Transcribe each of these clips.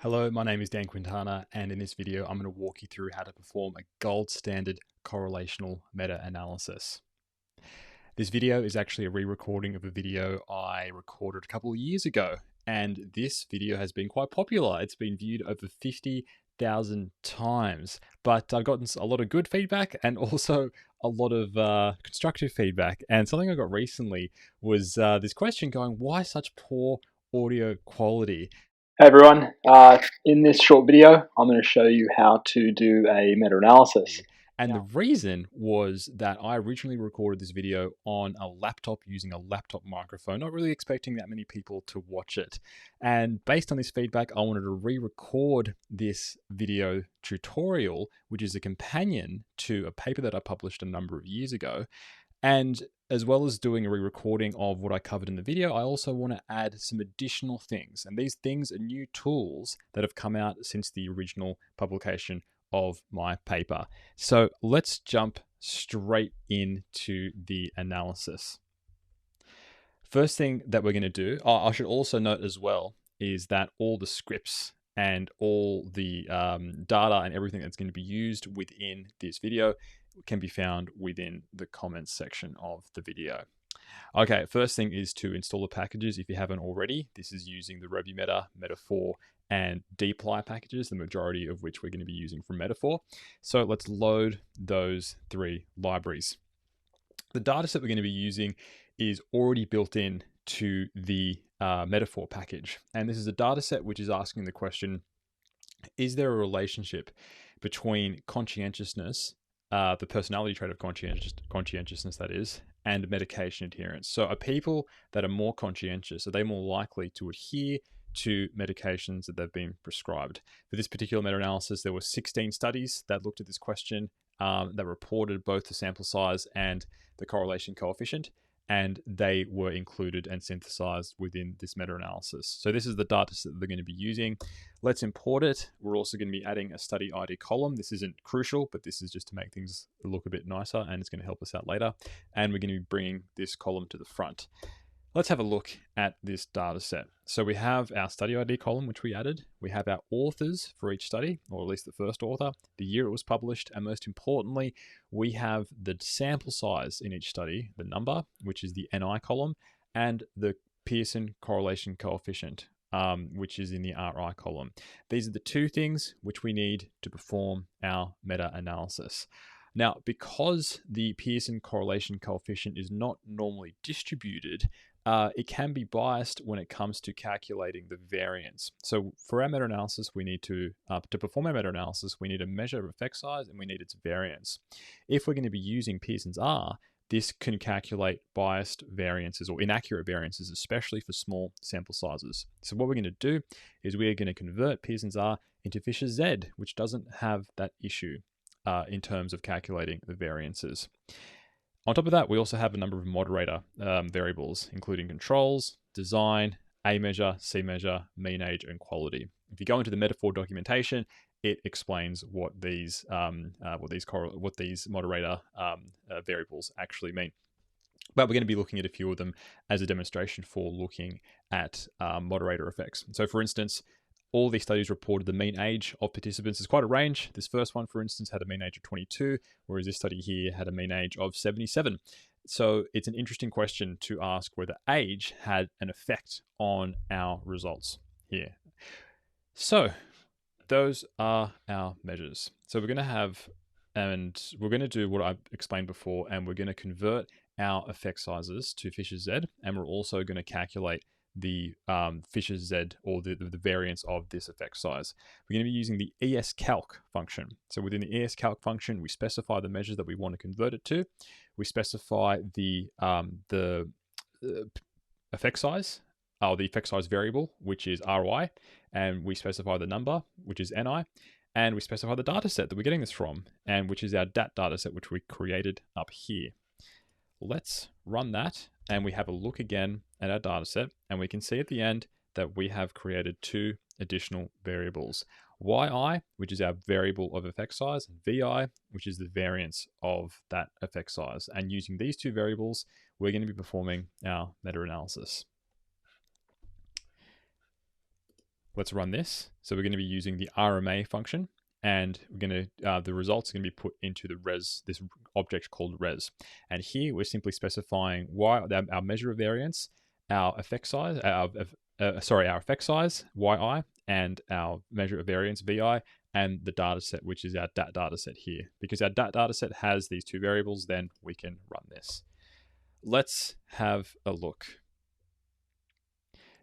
Hello, my name is Dan Quintana, and in this video, I'm going to walk you through how to perform a gold standard correlational meta-analysis. This video is actually a re-recording of a video I recorded a couple of years ago, and this video has been quite popular. It's been viewed over 50,000 times, but I've gotten a lot of good feedback and also a lot of constructive feedback. And something I got recently was this question going, why such poor audio quality? Hey everyone, in this short video, I'm going to show you how to do a meta-analysis. And the reason was that I originally recorded this video on a laptop using a laptop microphone, not really expecting that many people to watch it. And based on this feedback, I wanted to re-record this video tutorial, which is a companion to a paper that I published a number of years ago. And as well as doing a re-recording of what I covered in the video, I also want to add some additional things. And these things are new tools that have come out since the original publication of my paper. So let's jump straight into the analysis. First thing that we're going to do, I should also note as well, is that all the scripts and all the data and everything that's going to be used within this video can be found within the comments section of the video. Okay, first thing is to install the packages if you haven't already. This is using the RobuMeta, Meta4, and dplyr packages, the majority of which we're going to be using from Meta4. So let's load those three libraries. The dataset we're going to be using is already built in to the Meta4 package. And this is a dataset which is asking the question, is there a relationship between conscientiousness, the personality trait of conscientiousness that is, and medication adherence? So are people that are more conscientious, are they more likely to adhere to medications that they've been prescribed? For this particular meta-analysis, there were 16 studies that looked at this question that reported both the sample size and the correlation coefficient, and they were included and synthesized within this meta-analysis. So this is the data set that they're going to be using. Let's import it. We're also going to be adding a study ID column. This isn't crucial, but this is just to make things look a bit nicer, and it's going to help us out later. And we're going to be bringing this column to the front. Let's have a look at this data set. So we have our study ID column, which we added. We have our authors for each study, or at least the first author, the year it was published, and most importantly, we have the sample size in each study, the number, which is the NI column, and the Pearson correlation coefficient, which is in the RI column. These are the two things which we need to perform our meta-analysis. Now, because the Pearson correlation coefficient is not normally distributed, it can be biased when it comes to calculating the variance. So for our meta-analysis, we need to perform our meta-analysis, we need a measure of effect size and we need its variance. If we're going to be using Pearson's R, this can calculate biased variances or inaccurate variances, especially for small sample sizes. So what we're going to do is we are going to convert Pearson's R into Fisher's Z, which doesn't have that issue in terms of calculating the variances. On top of that, we also have a number of moderator variables, including controls, design, A measure, C measure, mean age, and quality. If you go into the Meta4 documentation, it explains what these moderator variables actually mean. But we're going to be looking at a few of them as a demonstration for looking at moderator effects. So for instance, all these studies reported the mean age of participants is quite a range. This first one, for instance, had a mean age of 22, whereas this study here had a mean age of 77. So it's an interesting question to ask whether age had an effect on our results here. So those are our measures. So we're going to have, and we're going to do what I explained before, and we're going to convert our effect sizes to Fisher's Z, and we're also going to calculate the Fisher's Z, or the variance of this effect size. We're going to be using the ESCalc function. So within the ESCalc function, we specify the measures that we want to convert it to. We specify the effect size, or the effect size variable, which is RY, and we specify the number, which is NI, and we specify the data set that we're getting this from, and which is our DAT data set, which we created up here. Let's run that, and we have a look again at our data set, and we can see at the end that we have created two additional variables. YI, which is our variable of effect size, and VI, which is the variance of that effect size. And using these two variables, we're going to be performing our meta-analysis. let's run this. So we're going to be using the RMA function, and we're going to the results are going to be put into the res, this object called res. And here we're simply specifying our measure of variance, our effect size, our effect size yi, and our measure of variance vi, and the data set, which is our dat data set here. Because our dat data set has these two variables, then we can run this. Let's have a look.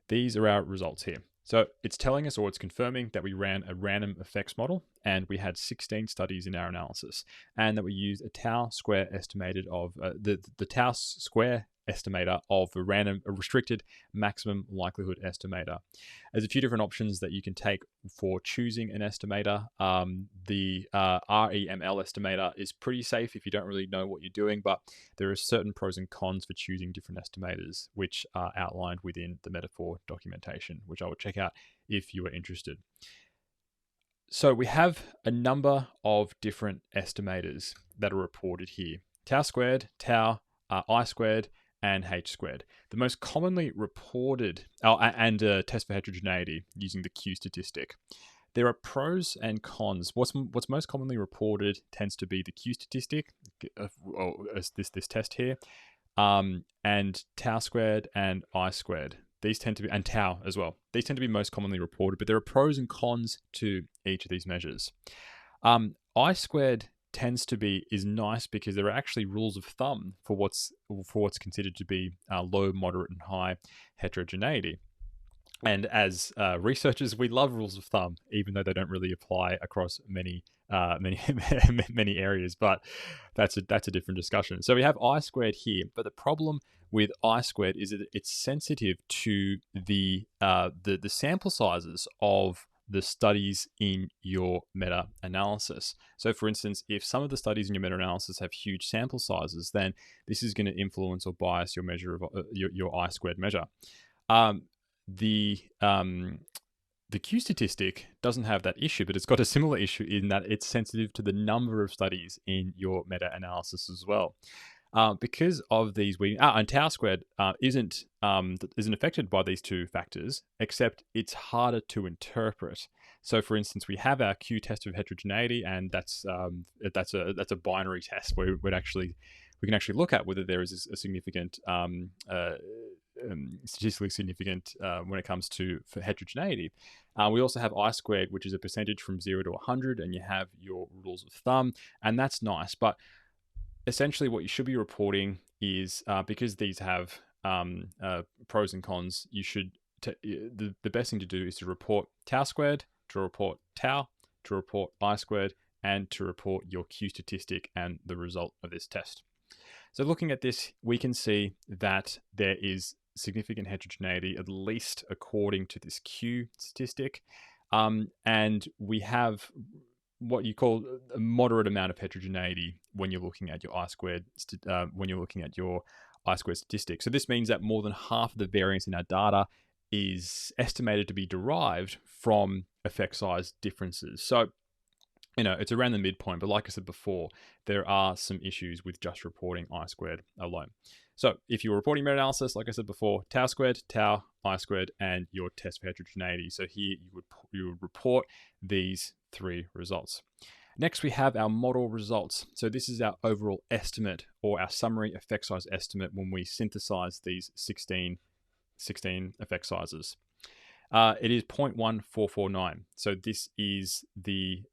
These are our results here. So it's telling us, or it's confirming, that we ran a random effects model and we had 16 studies in our analysis, and that we used a tau square estimated of the tau square estimator of a restricted maximum likelihood estimator. There's a few different options that you can take for choosing an estimator. The REML estimator is pretty safe if you don't really know what you're doing, but there are certain pros and cons for choosing different estimators, which are outlined within the Metaphor documentation, which I would check out if you are interested. So we have a number of different estimators that are reported here: tau squared, tau, I squared, and H squared. The most commonly reported, and a test for heterogeneity using the Q statistic. There are pros and cons. What's most commonly reported tends to be the Q statistic, this test here, and tau squared and I squared. These tend to be, and tau as well. These tend to be most commonly reported, but there are pros and cons to each of these measures. I squared is nice because there are actually rules of thumb for what's considered to be low, moderate, and high heterogeneity. And as researchers, we love rules of thumb, even though they don't really apply across many areas. But that's a different discussion. So we have I squared here, but the problem with I squared is that it's sensitive to the sample sizes of the studies in your meta-analysis. So for instance, if some of the studies in your meta-analysis have huge sample sizes, then this is going to influence or bias your measure of your I squared measure. The Q statistic doesn't have that issue, but it's got a similar issue in that it's sensitive to the number of studies in your meta-analysis as well. Because of these, and tau squared isn't affected by these two factors, except it's harder to interpret. So, for instance, we have our Q test of heterogeneity, and that's a binary test where we can actually look at whether there is a significant statistically significant when it comes to for heterogeneity. We also have I squared, which is a percentage from 0 to 100, and you have your rules of thumb, and that's nice. But essentially what you should be reporting is, because these have pros and cons, you should the best thing to do is to report tau squared, to report tau, to report I squared, and to report your Q statistic and the result of this test. So looking at this, we can see that there is significant heterogeneity, at least according to this Q statistic, and we have what you call a moderate amount of heterogeneity when you're looking at your I squared statistic. So this means that more than half of the variance in our data is estimated to be derived from effect size differences. So it's around the midpoint, but like I said before, there are some issues with just reporting I squared alone. So if you're reporting meta-analysis, like I said before, tau squared, tau, I squared, and your test for heterogeneity. So here you would report these three results. Next, we have our model results. So this is our overall estimate, or our summary effect size estimate, when we synthesize these 16 effect sizes. It is 0.1449. So this is the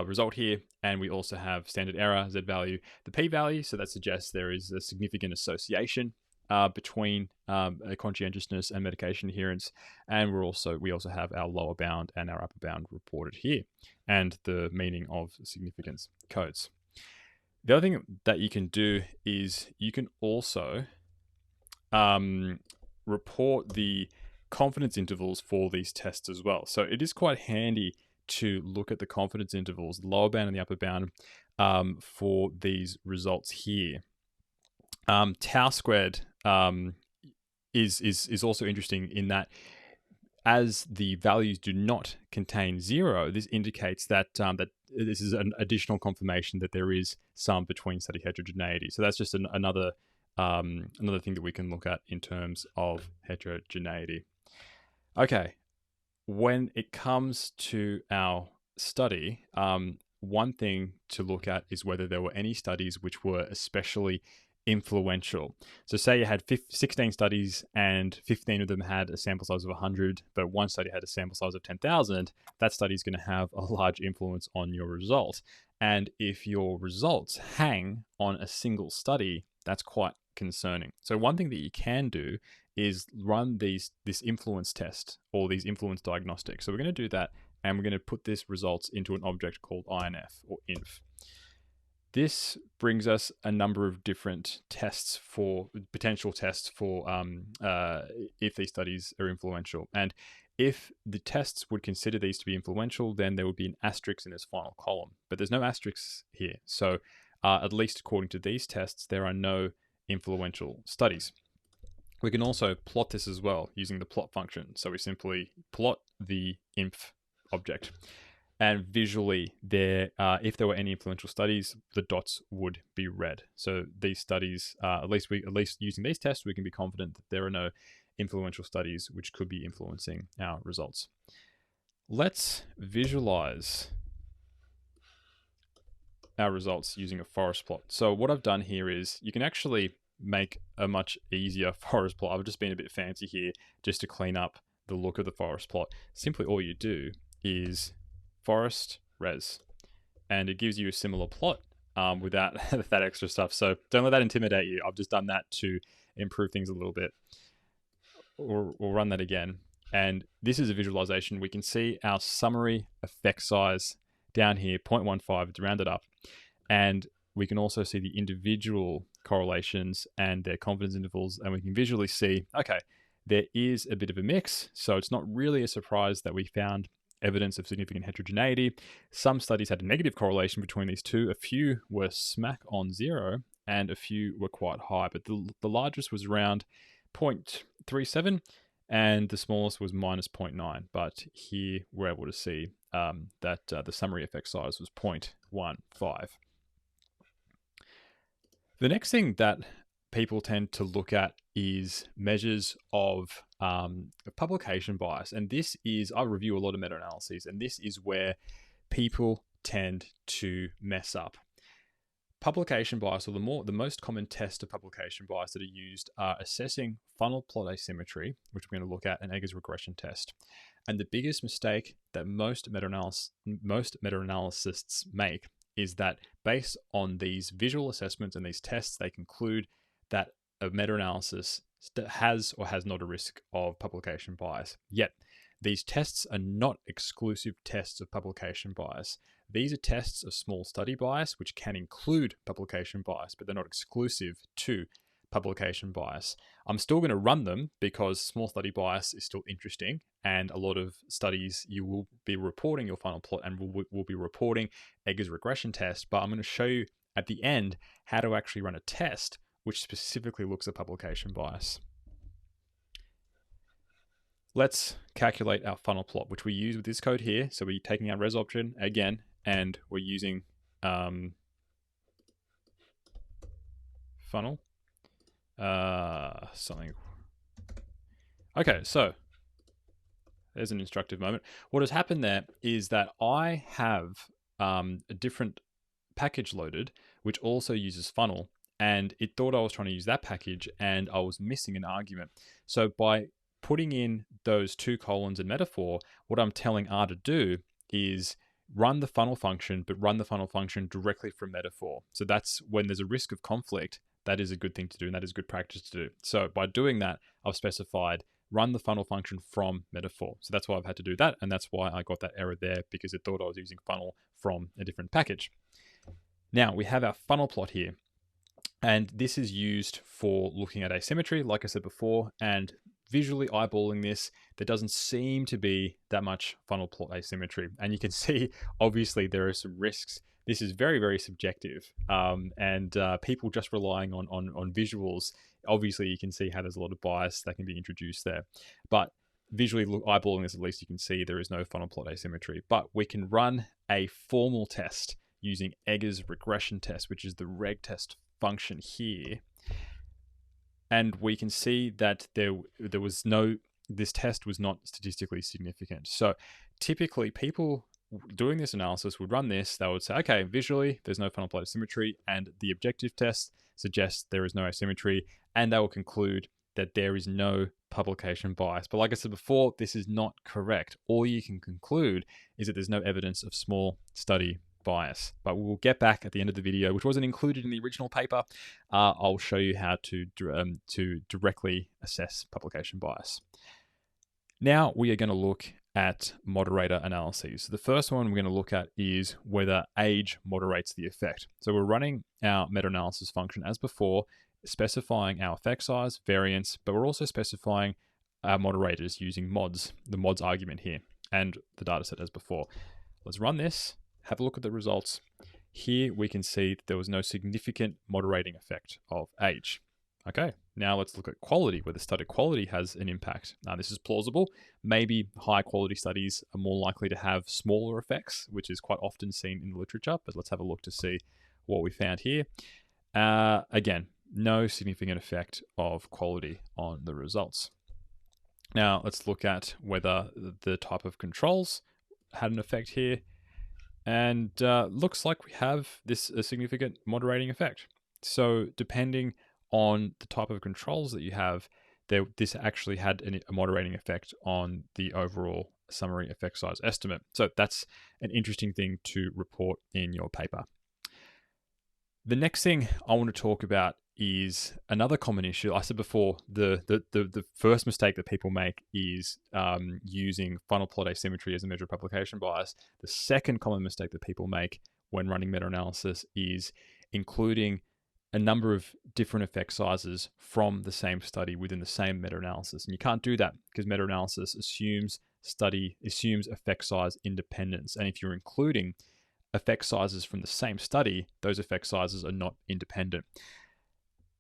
result here, and we also have standard error, z value, the p-value, so that suggests there is a significant association between conscientiousness and medication adherence, and we also have our lower bound and our upper bound reported here, and the meaning of significance codes. The other thing that you can do is you can also report the confidence intervals for these tests as well. So it is quite handy to look at the confidence intervals, the lower bound and the upper bound, for these results here. Tau squared is also interesting in that, as the values do not contain 0, this indicates that that this is an additional confirmation that there is some between study heterogeneity. So that's just another thing that we can look at in terms of heterogeneity. Okay. when it comes to our study, one thing to look at is whether there were any studies which were especially influential. So say you had 16 studies and 15 of them had a sample size of 100, but one study had a sample size of 10,000, that study is going to have a large influence on your result. And if your results hang on a single study, that's quite concerning. So one thing that you can do is run this influence test or these influence diagnostics. So we're going to do that, and we're going to put this results into an object called INF or inf. This brings us a number of different tests for potential tests for if these studies are influential. And if the tests would consider these to be influential, then there would be an asterisk in this final column. But there's no asterisks here. So at least according to these tests, there are no influential studies. We can also plot this as well using the plot function. So we simply plot the inf object. And visually, if there were any influential studies, the dots would be red. So these studies, at least using these tests, we can be confident that there are no influential studies which could be influencing our results. Let's visualize our results using a forest plot. So what I've done here is you can actually make a much easier forest plot. I've just been a bit fancy here just to clean up the look of the forest plot. Simply all you do is forest res, and it gives you a similar plot without that extra stuff. So don't let that intimidate you. I've just done that to improve things a little bit. We'll run that again. And this is a visualization. We can see our summary effect size down here, 0.15, it's rounded up. And we can also see the individual correlations and their confidence intervals. And we can visually see, okay, there is a bit of a mix. So it's not really a surprise that we found evidence of significant heterogeneity. Some studies had a negative correlation between these two. A few were smack on zero and a few were quite high. But the largest was around 0.37 and the smallest was minus 0.9. But here we're able to see that the summary effect size was 0.15. The next thing that people tend to look at is measures of publication bias. And this is, I review a lot of meta-analyses, and this is where people tend to mess up. Publication bias, or the most common test of publication bias that are used, are assessing funnel plot asymmetry, which we're going to look at, an Eggers regression test. And the biggest mistake that most meta-analysts make is that based on these visual assessments and these tests, they conclude that a meta-analysis has or has not a risk of publication bias. Yet, these tests are not exclusive tests of publication bias. These are tests of small study bias, which can include publication bias, but they're not exclusive to publication bias. I'm still going to run them because small study bias is still interesting, and a lot of studies you will be reporting your final plot and will be reporting Eggers regression test, but I'm going to show you at the end how to actually run a test which specifically looks at publication bias. Let's calculate our funnel plot, which we use with this code here. So we're taking our res option again, and we're using funnel. Something. Okay, so there's an instructive moment. What has happened there is that I have a different package loaded, which also uses funnel, and it thought I was trying to use that package, and I was missing an argument. So by putting in those two colons in metaphor, what I'm telling R to do is run the funnel function, but run the funnel function directly from metaphor. So that's when there's a risk of conflict, that is a good thing to do, and that is good practice to do. So by doing that, I've specified run the funnel function from metaphor. So that's why I've had to do that, and that's why I got that error there, because it thought I was using funnel from a different package. Now we have our funnel plot here, and this is used for looking at asymmetry, like I said before, and visually eyeballing this, there doesn't seem to be that much funnel plot asymmetry. And you can see, obviously, there are some risks. This is very, very subjective. And people just relying on visuals, obviously, you can see how there's a lot of bias that can be introduced there. But visually eyeballing this, at least you can see there is no funnel plot asymmetry. But we can run a formal test using Eggers regression test, which is the Regtest function here. And we can see that there was no this test was not statistically significant. So typically people doing this analysis would run this. They would say, okay, visually, there's no funnel plot asymmetry, and the objective test suggests there is no asymmetry, and they will conclude that there is no publication bias. But like I said before, this is not correct. All you can conclude is that there's no evidence of small study bias. But we'll get back at the end of the video, which wasn't included in the original paper. I'll show you how to directly assess publication bias. Now we are going to look at moderator analyses. The first one we're going to look at is whether age moderates the effect. So we're running our meta-analysis function as before, specifying our effect size, variance, but we're also specifying our moderators using mods, the mods argument here, and the dataset as before. Let's run this, have a look at the results. Here we can see that there was no significant moderating effect of age. Okay, now let's look at quality, where the study quality has an impact. Now this is plausible. Maybe high quality studies are more likely to have smaller effects, which is quite often seen in the literature, but let's have a look to see what we found here. Again, no significant effect of quality on the results. Now let's look at whether the type of controls had an effect here, and looks like we have this a significant moderating effect. So depending on the type of controls that you have, this actually had a moderating effect on the overall summary effect size estimate. So that's an interesting thing to report in your paper. The next thing I want to talk about is another common issue. I said before, the first mistake that people make is using funnel plot asymmetry as a measure of publication bias. The second common mistake that people make when running meta-analysis is including a number of different effect sizes from the same study within the same meta-analysis. And you can't do that because meta-analysis assumes effect size independence. And if you're including effect sizes from the same study, those effect sizes are not independent.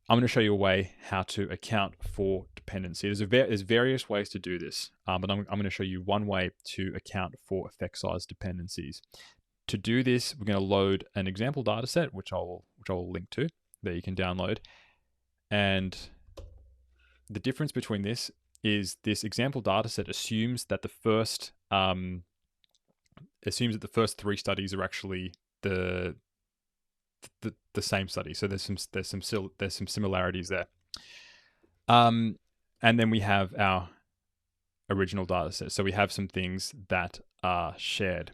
I'm going to show you a way how to account for dependency. There's various ways to do this, but I'm going to show you one way to account for effect size dependencies. To do this, we're going to load an example data set, which I will link to, that you can download. And the difference between this is this example data set assumes that the first three studies are actually the same study. So there's some similarities there. And then we have our original data set. So we have some things that are shared.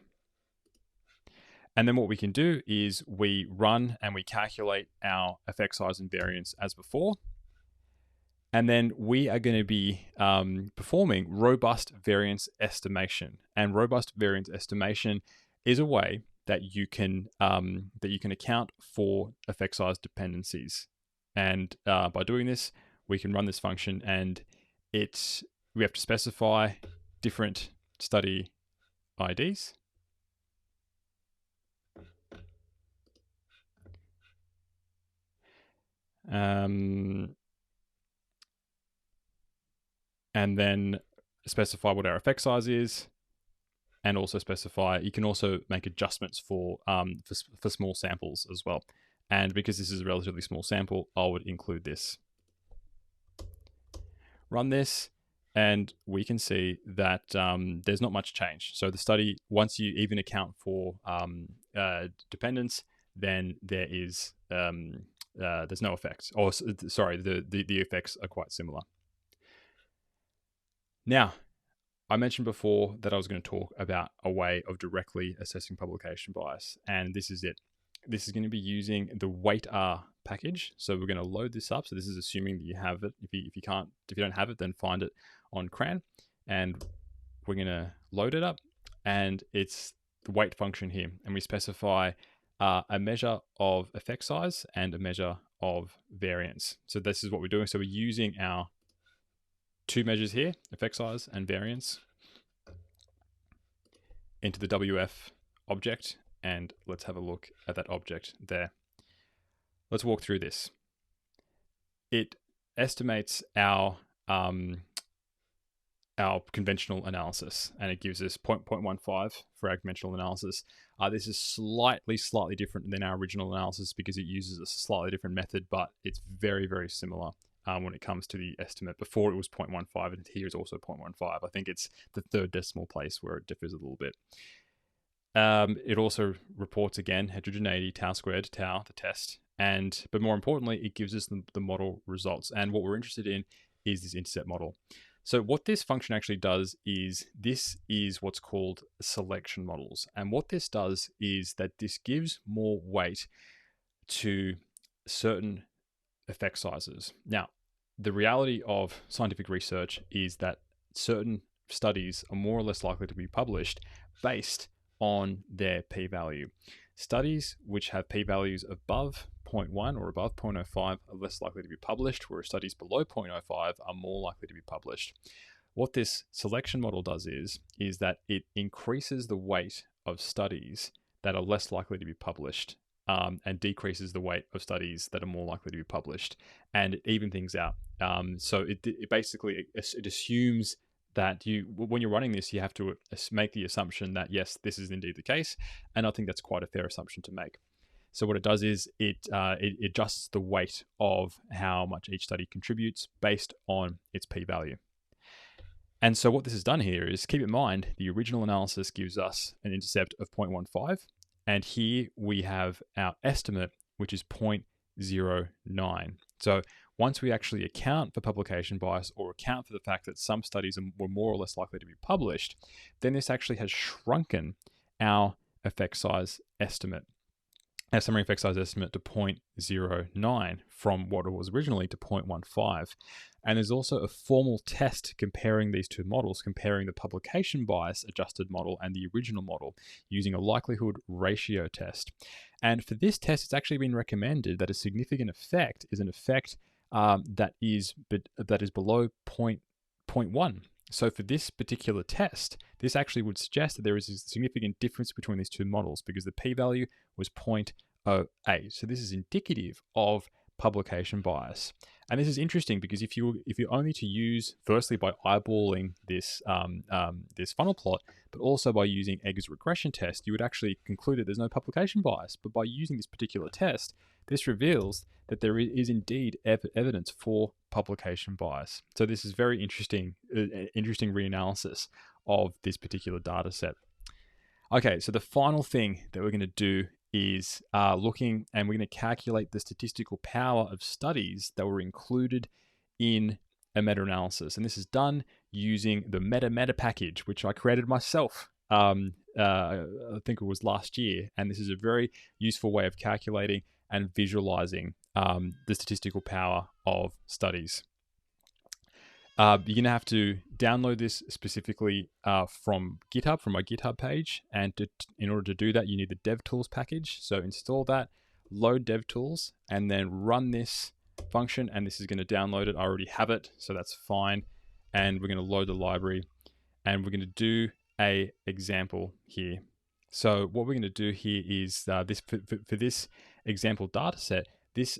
And then what we can do is we run and we calculate our effect size and variance as before. And then we are going to be performing robust variance estimation. And robust variance estimation is a way that you can account for effect size dependencies. And by doing this, we can run this function, and we have to specify different study IDs. And then specify what our effect size is, and also specify, you can also make adjustments for small samples as well. And because this is a relatively small sample, I would include this. Run this, and we can see that there's not much change. So the study, once you even account for dependence, then there's no effects. Or sorry, the effects are quite similar. Now, I mentioned before that I was going to talk about a way of directly assessing publication bias, and this is it. This is going to be using the weight_r package. So we're going to load this up. So this is assuming that you have it. If you don't have it, then find it on CRAN, and we're going to load it up, and it's the weight function here, and we specify a measure of effect size and a measure of variance. So this is what we're doing. So we're using our two measures here, effect size and variance, into the WF object, and let's have a look at that object there. Let's walk through this. It estimates our conventional analysis, and it gives us 0.15 for our conventional analysis. This is slightly different than our original analysis because it uses a slightly different method, but it's very, very similar. when it comes to the estimate. Before it was 0.15, and here is also 0.15. I think it's the third decimal place where it differs a little bit. It also reports, again, heterogeneity, tau squared, tau, the test, but more importantly, it gives us the model results. And what we're interested in is this intercept model. So what this function actually does is this is what's called selection models. And what this does is that this gives more weight to certain effect sizes. Now, the reality of scientific research is that certain studies are more or less likely to be published based on their p-value. Studies which have p-values above 0.1 or above 0.05 are less likely to be published, whereas studies below 0.05 are more likely to be published. What this selection model does is that it increases the weight of studies that are less likely to be published, and decreases the weight of studies that are more likely to be published, and it evens things out. So it basically it assumes that when you're running this, you have to make the assumption that yes, this is indeed the case, and I think that's quite a fair assumption to make. So what it does is it adjusts the weight of how much each study contributes based on its p-value. And so what this has done here is, keep in mind, the original analysis gives us an intercept of 0.15, and here we have our estimate, which is 0.09. So once we actually account for publication bias or account for the fact that some studies were more or less likely to be published, then this actually has shrunken our effect size estimate, our summary effect size estimate, to 0.09 from what it was originally to 0.15. And there's also a formal test comparing these two models, comparing the publication bias adjusted model and the original model, using a likelihood ratio test. And for this test, it's actually been recommended that a significant effect is an effect that is below 0.1. So for this particular test, this actually would suggest that there is a significant difference between these two models because the p-value was 0.08. So this is indicative of publication bias. And this is interesting because if you're only to use, firstly, by eyeballing this this funnel plot, but also by using Egger's regression test, you would actually conclude that there's no publication bias. But by using this particular test, this reveals that there is indeed evidence for publication bias. So this is very interesting reanalysis of this particular data set. Okay, so the final thing that we're going to do is looking, and we're going to calculate the statistical power of studies that were included in a meta-analysis. And this is done using the meta package, which I created myself. I think it was last year. And this is a very useful way of calculating and visualizing the statistical power of studies. You're going to have to download this specifically from GitHub, from my GitHub page. And in order to do that, you need the DevTools package. So install that, load DevTools, and then run this function. And this is going to download it. I already have it, so that's fine. And we're going to load the library. And we're going to do an example here. So what we're going to do here is this for this example data set, this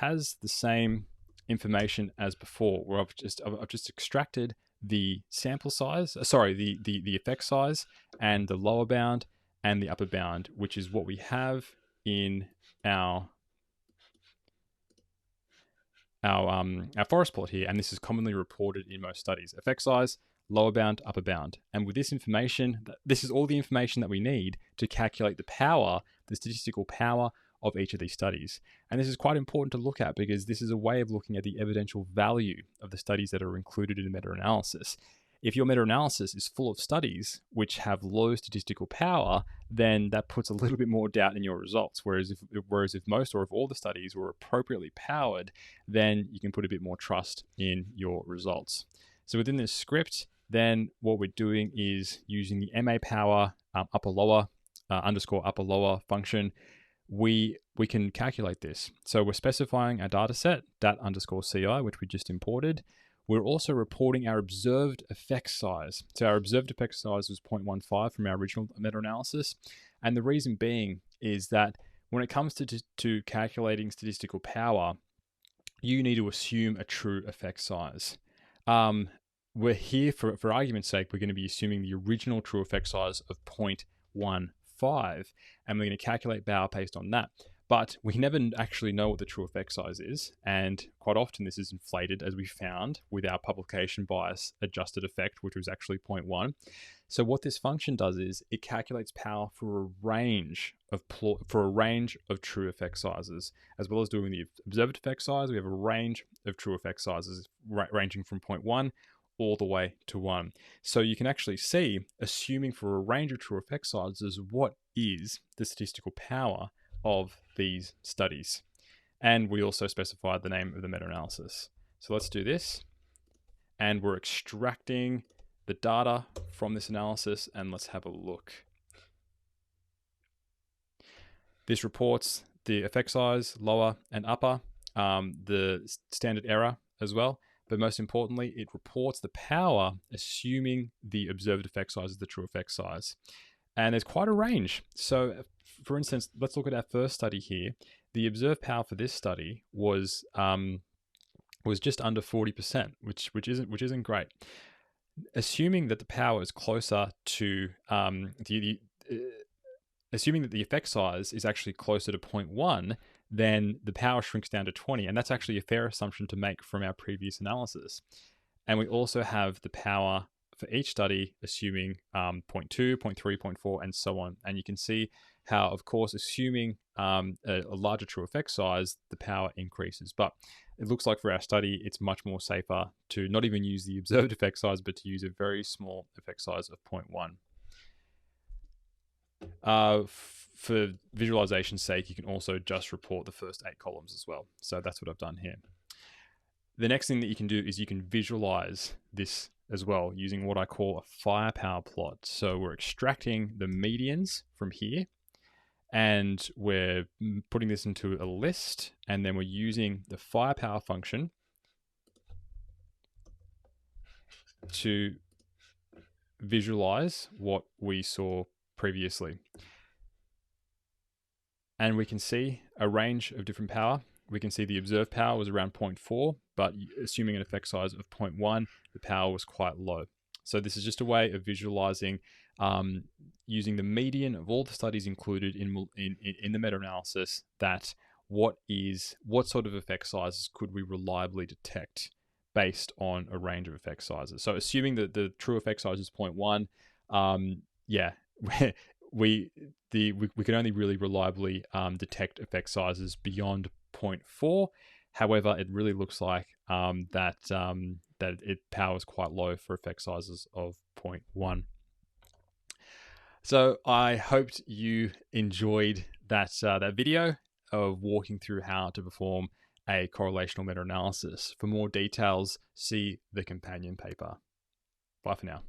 has the same information as before, where I've just extracted the sample size, the effect size, and the lower bound and the upper bound, which is what we have in our forest plot here, and this is commonly reported in most studies: effect size, lower bound, upper bound. And with this information, this is all the information that we need to calculate the statistical power of each of these studies. And this is quite important to look at because this is a way of looking at the evidential value of the studies that are included in a meta-analysis. If your meta-analysis is full of studies which have low statistical power, then that puts a little bit more doubt in your results. Whereas if most or if all the studies were appropriately powered, then you can put a bit more trust in your results. So within this script, then what we're doing is using the MA power underscore upper lower function. We can calculate this. So we're specifying our data set, dat underscore CI, which we just imported. We're also reporting our observed effect size. So our observed effect size was 0.15 from our original meta-analysis. And the reason being is that when it comes to calculating statistical power, you need to assume a true effect size. We're here, for argument's sake, we're going to be assuming the original true effect size of 0.15, and we're going to calculate power based on that. But we never actually know what the true effect size is, and quite often this is inflated, as we found with our publication bias adjusted effect, which was actually 0.1. So what this function does is it calculates power for a range of true effect sizes, as well as doing the observed effect size. We have a range of true effect sizes ranging from 0.1 all the way to 1. So you can actually see, assuming for a range of true effect sizes, what is the statistical power of these studies. And we also specified the name of the meta-analysis. So let's do this. And we're extracting the data from this analysis, and let's have a look. This reports the effect size, lower and upper, the standard error as well. But most importantly, it reports the power, assuming the observed effect size is the true effect size. And there's quite a range. So, for instance, let's look at our first study here. The observed power for this study was just under 40%, which isn't great. Assuming that the power is closer to assuming that the effect size is actually closer to 0.1, then the power shrinks down to 20. And that's actually a fair assumption to make from our previous analysis. And we also have the power for each study, assuming 0.2, 0.3, 0.4, and so on. And you can see how, of course, assuming a larger true effect size, the power increases. But it looks like for our study, it's much more safer to not even use the observed effect size, but to use a very small effect size of 0.1. For visualization's sake, you can also just report the first 8 columns as well. So that's what I've done here. The next thing that you can do is you can visualize this as well using what I call a firepower plot. So we're extracting the medians from here, and we're putting this into a list, and then we're using the firepower function to visualize what we saw previously. And we can see a range of different power. We can see the observed power was around 0.4, but assuming an effect size of 0.1, the power was quite low. So this is just a way of visualizing using the median of all the studies included in the meta-analysis, that what sort of effect sizes could we reliably detect based on a range of effect sizes. So assuming that the true effect size is 0.1, we can only really reliably detect effect sizes beyond 0.4. However, it really looks like that it powers quite low for effect sizes of 0.1. So I hoped you enjoyed that video of walking through how to perform a correlational meta-analysis. For more details, see the companion paper. Bye for now.